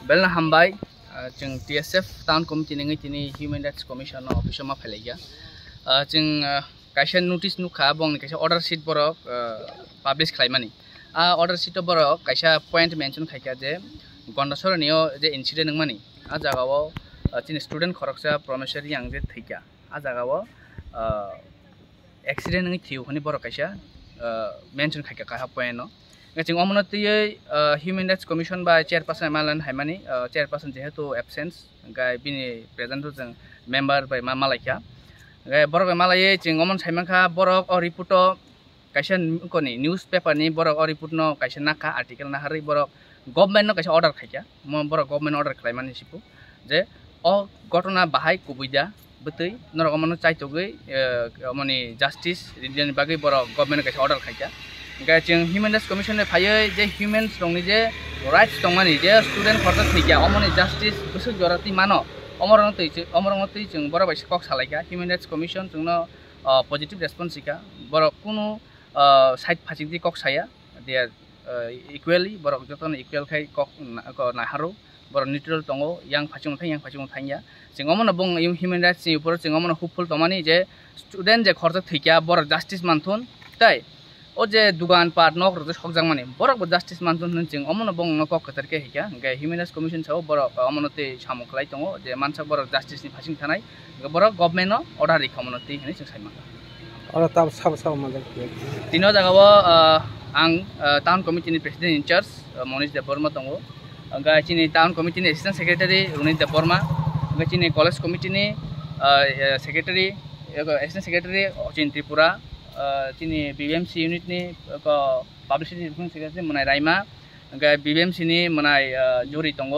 Belna hambai जों TSF town committee नङै दिनै हिउमेन राइट्स कमिसन अफिसाव मा फैलायगा जों कायसा नोटिस नुखा बं कायसा अर्डर शीट बरक पाब्लिश खालामनानै अर्डर शीट बरक कायसा पॉइंट मेंशन खायका जे गन्डासरनियो जे इंसिडेंट नंमानि जागाव दिनै स्टूडेंट खरकसा प्रमेशरी आं जे थैका जागाव एक्सीडेंट नङै थियो हनि बरक कायसा मेंशन खायका काहा पॉइंट जों अमनतियै हिउमेन राइट्स कमिसन बा चेयरपर्सन मालन हायमानि चेयरपर्सन जेहेतु एब्सेंस गाय बिनि प्रेजेंट जों मेंबर बाय मालायखा गाय बरक मालायै जों अमन सायमानखा बरक अ रिपोर्ट कायसा कोनि न्यूज पेपर नि बरक अ रिपोर्ट न कायसा नाका आर्टिकल ना हारै बरक गवर्नमेंट न कायसा ऑर्डर खायका म बरक गवर्नमेंट ऑर्डर खालामनानै सिपु जे अ घटना बाहाय कुबैदा बतै नरक अमन चाइतोगै अमनि जस्टिस रिजन बागै बरक गवर्नमेंट कायसा ऑर्डर खायका गाय जों हिउमेन राइट्स कमिसन ने फायै जे ह्यूमेन्स दंनि जे राइट्स दंमानि जे स्टूडेंट खरजा थैया अमनि जस्टिस गोसो जराति मानो अमरंगतै जों बर बायसे कक सालायगा हिउमेन राइट्स कमिसन जोंनो पॉजिटिव रेस्पॉन्स सिका बर कुनु साइड फासिंगदि कक साया दे आर इक्वली बर जतन इक्वल खाय कक नाहारो बर न्यूट्रल दंगो yang फासिंग थाइया जों अमन बं हिउमेन राइट्स नि ऊपर जों अमन होपफुल दमानि जे स्टूडेंट जे खरजा थैया बर जस्टिस मानथुन ताई ओ जे दुकान पाट नक रज सकजां माने बरक जस्टिस मानथुन जों अमन बं नक कथरके हिका गे हिउमेन राइट्स कमिसन साव बरक अमनते सामखलाय दङ जे मानसा बरक जस्टिस नि फासिंग थानाय बरक गवर्नमेंट अर्डर रिकमेन्डति हनि जों सायमा और तब सब मतलब तिनो जगाव आं टाउन कमिटि नि प्रेसिडेंट इनचार्ज मनीष देबबर्मा दङ गा चिनि टाउन कमिटि नि असिस्टेंट सेक्रेटारि रुनित देबबर्मा गा चिनि कलेज कमिटि नि secretary assistant secretary Achin Tripura चिनि BBMC यूनिट नि पब्लिसिटी सेक्रेटारि मनाय रायमा गा BBMC नि मनाय जुरि दङ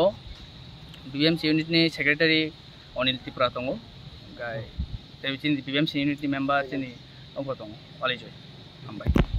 BBMC यूनिट नि सेक्रेटारि अनिल त्रिपुरा दङ गा चिनि BBMC यूनिट नि मेंबर चिनि अंग दङ अलिजय हामबाय।